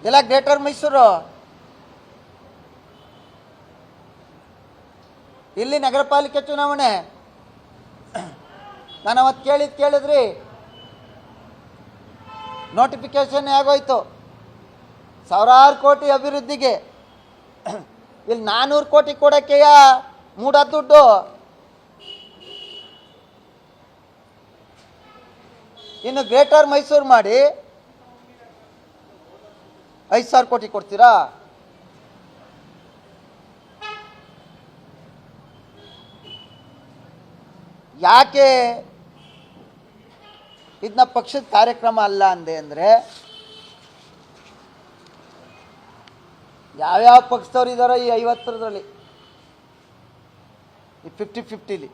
ಎಲ್ಲ ಗ್ರೇಟರ್ ಮೈಸೂರು. ಇಲ್ಲಿ ನಗರ ಪಾಲಿಕೆ ಚುನಾವಣೆ. ನಾನು ಅವತ್ತು ಕೇಳಿದ್ರಿ, ನೋಟಿಫಿಕೇಶನ್ ಆಗೋಯ್ತು ಸಾವಿರಾರು ಕೋಟಿ ಅಭಿವೃದ್ಧಿಗೆ. ಇಲ್ಲಿ 400 ಕೋಟಿ ಕೊಡೋಕ್ಕೆಯ ಮೂಡ ದುಡ್ಡು. ಇನ್ನು ಗ್ರೇಟರ್ ಮೈಸೂರು ಮಾಡಿ 5,000 ಕೋಟಿ ಕೊಡ್ತೀರಾ? ಯಾಕೆ ಇದನ್ನ ಪಕ್ಷದ ಕಾರ್ಯಕ್ರಮ ಅಲ್ಲ ಅಂದೆ ಅಂದರೆ, ಯಾವ್ಯಾವ ಪಕ್ಷದವ್ರು ಇದ್ದಾರೋ ಈ 50ರಲ್ಲಿ, ಈ 50-50ಲಿ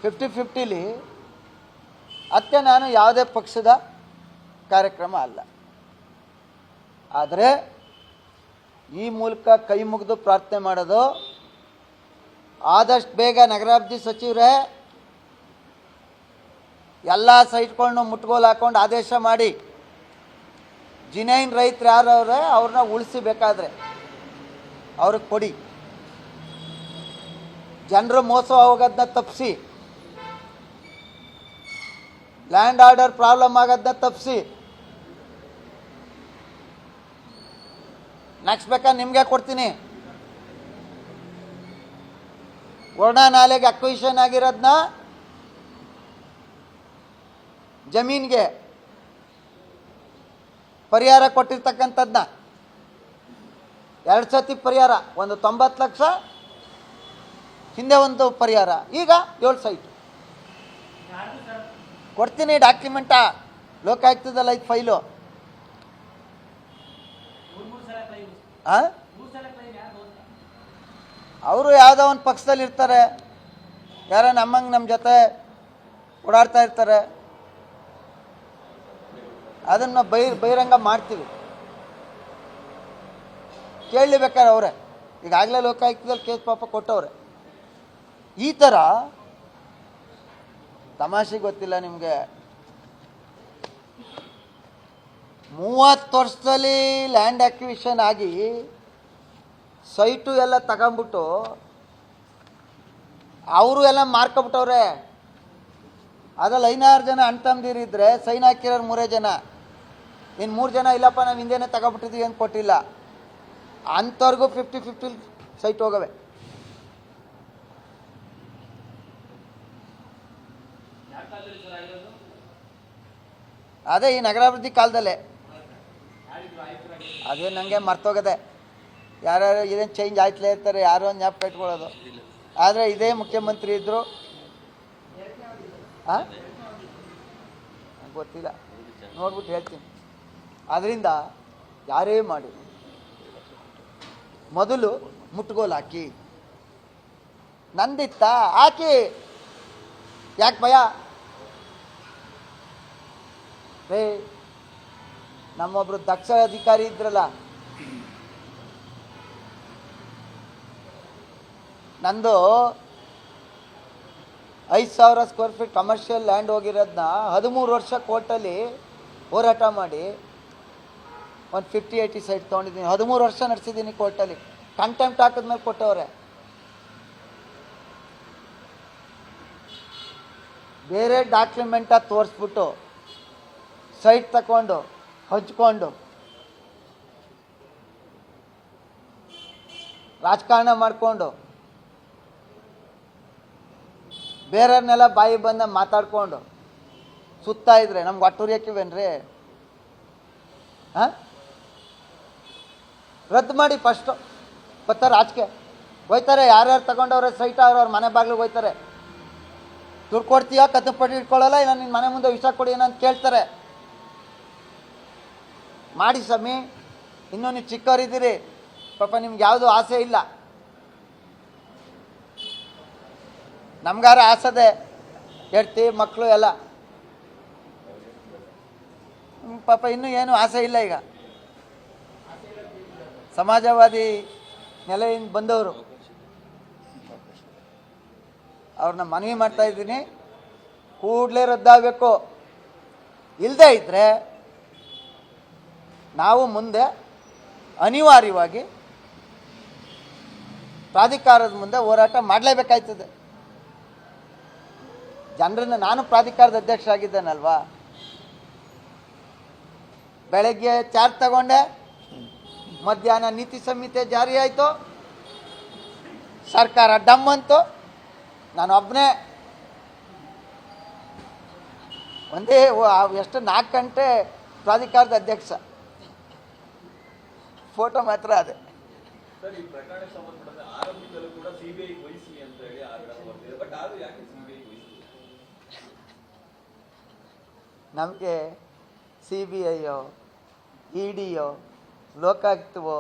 50-50ಲಿ ಅದಕ್ಕೆ ನಾನು ಯಾವುದೇ ಪಕ್ಷದ ಕಾರ್ಯಕ್ರಮ ಅಲ್ಲ. ಆದರೆ ಈ ಮೂಲಕ ಕೈ ಮುಗಿದು ಪ್ರಾರ್ಥನೆ ಮಾಡೋದು, ಆದಷ್ಟು ಬೇಗ ನಗರಾಭಿವೃದ್ಧಿ ಸಚಿವರೇ ಎಲ್ಲ ಸೈಟ್ಗಳನ್ನು ಮುಟ್ಗೋಲು ಹಾಕೊಂಡು ಆದೇಶ ಮಾಡಿ, ಜಿನೈನ್ ರೈತರು ಯಾರವ್ರೆ ಅವ್ರನ್ನ ಉಳಿಸಿಬೇಕಾದ್ರೆ ಅವ್ರಿಗೆ ಕೊಡಿ. ಜನರು ಮೋಸ ಹೋಗೋದನ್ನ ತಪ್ಪಿಸಿ, ಲ್ಯಾಂಡ್ ಆರ್ಡರ್ ಪ್ರಾಬ್ಲಮ್ ಆಗೋದನ್ನ ತಪ್ಪಿಸಿ. ನೆಕ್ಸ್ಟ್ ಬೇಕಾ ನಿಮಗೆ ಕೊಡ್ತೀನಿ. ವರ್ಣಾ ನಾಲೆಗೆ ಅಕ್ವಿಷನ್ ಆಗಿರೋದನ್ನ ಜಮೀನಿಗೆ ಪರಿಹಾರ ಕೊಟ್ಟಿರ್ತಕ್ಕಂಥದ್ದನ್ನ 2 ಸತಿ ಪರಿಹಾರ, ಒಂದು 90 ಲಕ್ಷ, ಹಿಂದೆ ಒಂದು ಪರಿಹಾರ, ಈಗ 7 ಸೈಟ್ ಕೊಡ್ತೀನಿ. ಡಾಕ್ಯುಮೆಂಟಾ ಲೋಕಾಯುಕ್ತದಲ್ಲ ಇದು ಫೈಲು. ಅವರು ಯಾವುದೋ ಒಂದು ಪಕ್ಷದಲ್ಲಿ ಇರ್ತಾರೆ, ಯಾರೋ ನಮ್ಮಂಗೆ ನಮ್ಮ ಜೊತೆ ಓಡಾಡ್ತಾ ಇರ್ತಾರೆ, ಅದನ್ನು ಬಹಿರಂಗ ಮಾಡ್ತೀವಿ. ಕೇಳಲಿ ಬೇಕಾದ್ರೆ ಅವರೇ, ಈಗಾಗಲೇ ಲೋಕಾಯುಕ್ತದಲ್ಲಿ ಕೇಸ್ ಪಾಪ ಕೊಟ್ಟವ್ರೆ. ಈ ಥರ ತಮಾಷೆ ಗೊತ್ತಿಲ್ಲ ನಿಮಗೆ. 30 ವರ್ಷದಲ್ಲಿ ಲ್ಯಾಂಡ್ ಅಕ್ವಿಷನ್ ಆಗಿ ಸೈಟು ಎಲ್ಲ ತಗೊಂಬಿಟ್ಟು ಅವರು ಎಲ್ಲ ಮಾರ್ಕೊಬಿಟ್ಟವ್ರೆ. ಅದ್ರಲ್ಲಿ 5-6 ಜನ ಅಣ್ಣ ತಮ್ಮದಿರಿದ್ರೆ ಸೈನ್ ಹಾಕಿರೋರು 3 ಜನ, ಇನ್ನು 3 ಜನ ಇಲ್ಲಪ್ಪ ನಾವು ಹಿಂದೆನೇ ತಗೊಬಿಟ್ಟಿದ್ದೀವಿ ಅಂತ ಕೊಟ್ಟಿಲ್ಲ. ಅಂಥವ್ರಿಗೂ 50-50 ಸೈಟ್ ಹೋಗವೆ. ಅದೇ ಈ ನಗರಾಭಿವೃದ್ಧಿ ಕಾಲದಲ್ಲೇ. ಅದೇ ನನಗೆ ಮರ್ತೋಗದೆ, ಯಾರ್ಯಾರು ಇದೇನು ಚೇಂಜ್ ಆಯ್ತಲೇ ಇರ್ತಾರೆ, ಯಾರೋ ಒಂದು ಜ್ಞಾಪಕ ಇಟ್ಕೊಳ್ಳೋದು. ಆದರೆ ಇದೇ ಮುಖ್ಯಮಂತ್ರಿ ಇದ್ದರು, ಗೊತ್ತಿಲ್ಲ, ನೋಡ್ಬಿಟ್ಟು ಹೇಳ್ತೀನಿ. ಆದ್ದರಿಂದ ಯಾರೇ ಮಾಡಿ ಮೊದಲು ಮುಟ್ಗೋಲು ಹಾಕಿ, ನಂದಿತ್ತ ಹಾಕಿ, ಯಾಕೆ ಭಯ? ರೇ, ನಮ್ಮೊಬ್ರು ದಕ್ಷ ಅಧಿಕಾರಿ ಇದ್ರಲ್ಲ, ನಂದು 5,000 ಸ್ಕ್ವೇರ್ ಫೀಟ್ ಕಮರ್ಷಿಯಲ್ ಲ್ಯಾಂಡ್ ಹೋಗಿರೋದನ್ನ 13 ವರ್ಷ ಕೋರ್ಟಲ್ಲಿ ಹೋರಾಟ ಮಾಡಿ ಒಂದು 50-80 ಸೈಟ್ ತೊಗೊಂಡಿದ್ದೀನಿ. 13 ವರ್ಷ ನಡೆಸಿದ್ದೀನಿ ಕೋರ್ಟಲ್ಲಿ. ಕಂಟೆಂಪ್ಟ್ ಹಾಕಿದ್ಮೇಲೆ ಕೊಟ್ಟವ್ರೆ. ಬೇರೆ ಡಾಕ್ಯುಮೆಂಟ ತೋರಿಸ್ಬಿಟ್ಟು ಸೈಟ್ ತಗೊಂಡು ಹಂಚ್ಕೊಂಡು ರಾಜಕಾರಣ ಮಾಡಿಕೊಂಡು ಬೇರೆಯವ್ರನ್ನೆಲ್ಲ ಬಾಯಿ ಬಂದ ಮಾತಾಡ್ಕೊಂಡು ಸುತ್ತಾ ಇದ್ರೆ ನಮ್ಗೆ ಒಟ್ಟುರಿಯಕ್ಕಿವೇನ್ರಿ? ರದ್ದು ಮಾಡಿ ಫಸ್ಟು. ಬರ್ತಾರೆ ಆಚೆಗೆ ಹೋಯ್ತಾರೆ, ಯಾರ್ಯಾರು ತಗೊಂಡವ್ರೆ ಸೈಟ್ ಅವ್ರವ್ರ ಮನೆ ಬಾಗಿಲಿಗೆ ಹೋಯ್ತಾರೆ. ದುಡ್ಡು ಕೊಡ್ತೀಯಾ, ಕತ್ತಪಟ್ಟಿ ಇಟ್ಕೊಳ್ಳಲ್ಲ, ಇಲ್ಲ ನಿನ್ನ ಮನೆ ಮುಂದೆ ವಿಷ ಕೊಡಿ ಏನಂತ ಕೇಳ್ತಾರೆ. ಮಾಡಿ ಸ್ವಾಮಿ, ಇನ್ನೂ ನೀವು ಚಿಕ್ಕವರಿದ್ದೀರಿ, ಪಾಪ ನಿಮ್ಗೆ ಯಾವುದೂ ಆಸೆ ಇಲ್ಲ. ನಮ್ಗಾರ ಆಸದೆ, ಹೆಂಡ್ತಿ ಮಕ್ಕಳು ಎಲ್ಲ, ಪಾಪ ಇನ್ನೂ ಏನು ಆಸೆ ಇಲ್ಲ. ಈಗ ಸಮಾಜವಾದಿ ನೆಲೆಯಿಂದ ಬಂದವರು, ಅವ್ರನ್ನ ಮನವಿ ಮಾಡ್ತಾ ಇದ್ದೀನಿ, ಕೂಡಲೇ ರದ್ದಾಗಬೇಕು. ಇಲ್ಲದೇ ಇದ್ದರೆ ನಾವು ಮುಂದೆ ಅನಿವಾರ್ಯವಾಗಿ ಪ್ರಾಧಿಕಾರದ ಮುಂದೆ ಹೋರಾಟ ಮಾಡಲೇಬೇಕಾಯ್ತದೆ. ಜನರನ್ನು ನಾನು ಪ್ರಾಧಿಕಾರದ ಅಧ್ಯಕ್ಷ ಆಗಿದ್ದೇನಲ್ವಾ, ಬೆಳಗ್ಗೆ ಚಾರ್ಜ್ ತಗೊಂಡೆ, ಮಧ್ಯಾಹ್ನ ನೀತಿ ಸಂಹಿತೆ ಜಾರಿ ಆಯಿತು, ಸರ್ಕಾರ ಡಮ್ ಅಂತು, ನಾನು ಒಬ್ಬನೇ ಒಂದೇ ಎಷ್ಟು 4 ಗಂಟೆ ಪ್ರಾಧಿಕಾರದ ಅಧ್ಯಕ್ಷ, ಫೋಟೋ ಮಾತ್ರ ಅದೇ. ಸರ್, ಈ ಪ್ರಕರಣ ಸಂಬಂಧಪಟ್ಟ ಆರಂಭಿಕಲ್ಲೂ ಕೂಡ ಸಿಬಿಐ ವಹಿಸಿ ಅಂತ ಹೇಳಿ ಆರೋಪ ಬರ್ತಿದೆ. ಬಟ್ ಆದ್ರೂ ಯಾಕೆ ಸಿಬಿಐ ವಹಿಸಿ? ನಮಗೆ CBIಯೋ EDಯೋ ಲೋಕಾಯುಕ್ತವೋ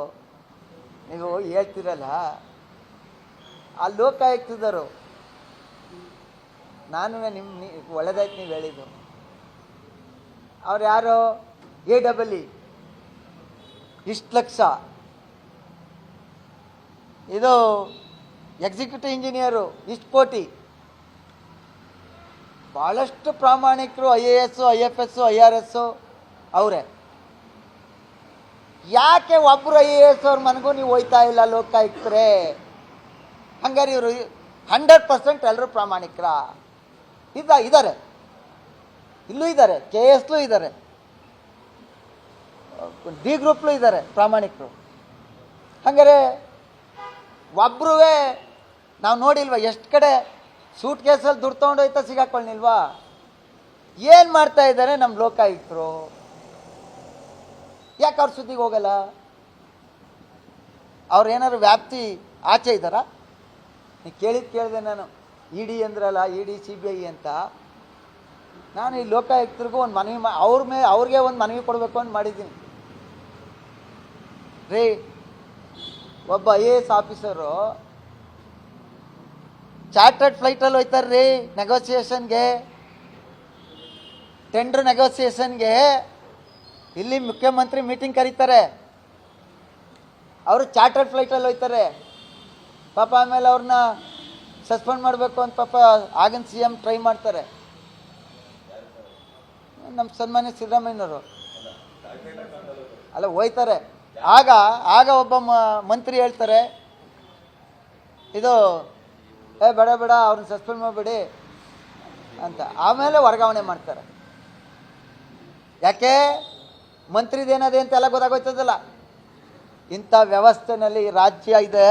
ನೀವು ಹೇಳ್ತಿರಲ್ಲ, ಆ ಲೋಕಾಯುಕ್ತದರು ನಾನು ಒಳ್ಳೆದಾಯ್ತು ನೀವು ಹೇಳಿದ್ದು. ಅವ್ರು ಯಾರೋ AEE ಇಷ್ಟು ಲಕ್ಷ, ಇದು ಎಕ್ಸಿಕ್ಯೂಟಿವ್ ಇಂಜಿನಿಯರು ಇಷ್ಟು ಕೋಟಿ, ಭಾಳಷ್ಟು ಪ್ರಾಮಾಣಿಕರು IAS IFS IRS ಅವರೇ. ಯಾಕೆ ಒಬ್ಬರು IAS ಅವ್ರ ಮನೆಗೂ ನೀವು ಹೋಯ್ತಾ ಇಲ್ಲ ಲೋಕಾಯುಕ್ತರೇ? ಹಂಗಾರೆ ಇವರು 100% ಎಲ್ಲರೂ ಪ್ರಾಮಾಣಿಕರ ಇದ್ದಾರೆ, ಇಲ್ಲೂ ಇದ್ದಾರೆ, KSಲೂ ಇದ್ದಾರೆ, D ಗ್ರೂಪ್ಲೂ ಇದ್ದಾರೆ ಪ್ರಾಮಾಣಿಕರು. ಹಂಗಾರೆ ಒಬ್ಬರೂ ನಾವು ನೋಡಿಲ್ವ ಎಷ್ಟು ಕಡೆ ಸೂಟ್ ಕೇಸಲ್ಲಿ ದುಡ್ಡು ತೊಗೊಂಡೋಯ್ತಾ ಸಿಗಾಕೊಳ್ಳಿಲ್ವಾ? ಏನು ಮಾಡ್ತಾ ಇದ್ದಾರೆ ನಮ್ಮ ಲೋಕಾಯುಕ್ತರು? ಯಾಕೆ ಅವ್ರ ಸುದ್ದಿಗೆ ಹೋಗಲ್ಲ? ಅವ್ರು ಏನಾದ್ರು ವ್ಯಾಪ್ತಿ ಆಚೆ ಇದ್ದಾರಾ? ನೀವು ಕೇಳಿದೆ ನಾನು, ED ಅಂದ್ರಲ್ಲ, ED CBI ಅಂತ. ನಾನು ಈ ಲೋಕಾಯುಕ್ತರಿಗೂ ಒಂದು ಮನವಿ ಅವ್ರಿಗೆ ಒಂದು ಮನವಿ ಕೊಡಬೇಕು ಅಂತ ಮಾಡಿದ್ದೀನಿ ರೀ. ಒಬ್ಬ IAS ಆಫೀಸರು ಚಾರ್ಟರ್ಡ್ ಫ್ಲೈಟಲ್ಲಿ ಹೋಯ್ತಾರೆ ರೀ ನೆಗೋಸಿಯೇಷನ್ಗೆ, ಟೆಂಡ್ರ್ ನೆಗೋಸಿಯೇಷನ್ಗೆ. ಇಲ್ಲಿ ಮುಖ್ಯಮಂತ್ರಿ ಮೀಟಿಂಗ್ ಕರೀತಾರೆ, ಅವರು ಚಾರ್ಟರ್ಡ್ ಫ್ಲೈಟಲ್ಲಿ ಹೋಯ್ತಾರೆ. ಪಾಪ ಆಮೇಲೆ ಅವ್ರನ್ನ ಸಸ್ಪೆಂಡ್ ಮಾಡಬೇಕು ಅಂತ ಪಾಪ ಆಗಿನ CM ಟ್ರೈ ಮಾಡ್ತಾರೆ. ನಮ್ಮ ಸನ್ಮಾನ್ಯ ಸಿದ್ದರಾಮಯ್ಯನವರು ಅಲ್ಲ ಹೋಯ್ತಾರೆ. ಆಗ ಒಬ್ಬ ಮಂತ್ರಿ ಹೇಳ್ತಾರೆ, ಇದು ಬೇಡ ಅವ್ರನ್ನ ಸಸ್ಪೆಂಡ್ ಮಾಡಬೇಡಿ ಅಂತ. ಆಮೇಲೆ ವರ್ಗಾವಣೆ ಮಾಡ್ತಾರೆ. ಯಾಕೆ? ಮಂತ್ರಿದೇನದೆ ಅಂತ ಎಲ್ಲ ಗೊತ್ತಾಗೋಯ್ತದಲ್ಲ. ಇಂಥ ವ್ಯವಸ್ಥೆನಲ್ಲಿ ರಾಜ್ಯ ಇದೆ.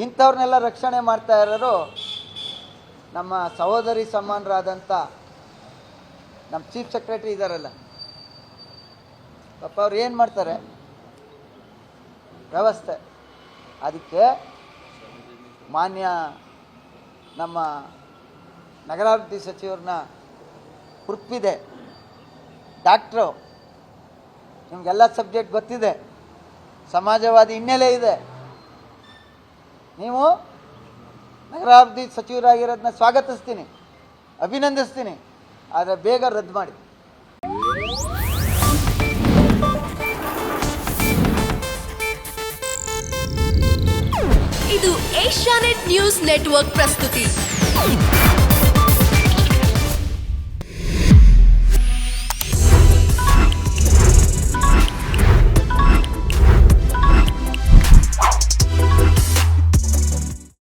ಇಂಥವ್ರನ್ನೆಲ್ಲ ರಕ್ಷಣೆ ಮಾಡ್ತಾ ಇರೋರು ನಮ್ಮ ಸಹೋದರಿ ಸಮಾನರಾದಂಥ ನಮ್ಮ ಚೀಫ್ ಸೆಕ್ರೆಟರಿ ಇದ್ದಾರಲ್ಲ, ಪಾಪ ಅವ್ರು ಏನು ಮಾಡ್ತಾರೆ ವ್ಯವಸ್ಥೆ. ಅದಕ್ಕೆ ಮಾನ್ಯ ನಮ್ಮ ನಗರಾಭಿವೃದ್ಧಿ ಸಚಿವರನ್ನ ಹುರುಪಿದೆ. ಡಾಕ್ಟ್ರು, ನಿಮಗೆಲ್ಲ ಸಬ್ಜೆಕ್ಟ್ ಗೊತ್ತಿದೆ, ಸಮಾಜವಾದಿ ಹಿನ್ನೆಲೆ ಇದೆ. ನೀವು ನಗರಾಭಿವೃದ್ಧಿ ಸಚಿವರಾಗಿರೋದನ್ನ ಸ್ವಾಗತಿಸ್ತೀನಿ, ಅಭಿನಂದಿಸ್ತೀನಿ. ಆದರೆ ಬೇಗ ರದ್ದು ಮಾಡಿ. ಇದು ಏಷ್ಯಾನೆಟ್ ನ್ಯೂಸ್ ನೆಟ್ವರ್ಕ್ ಪ್ರಸ್ತುತಿ.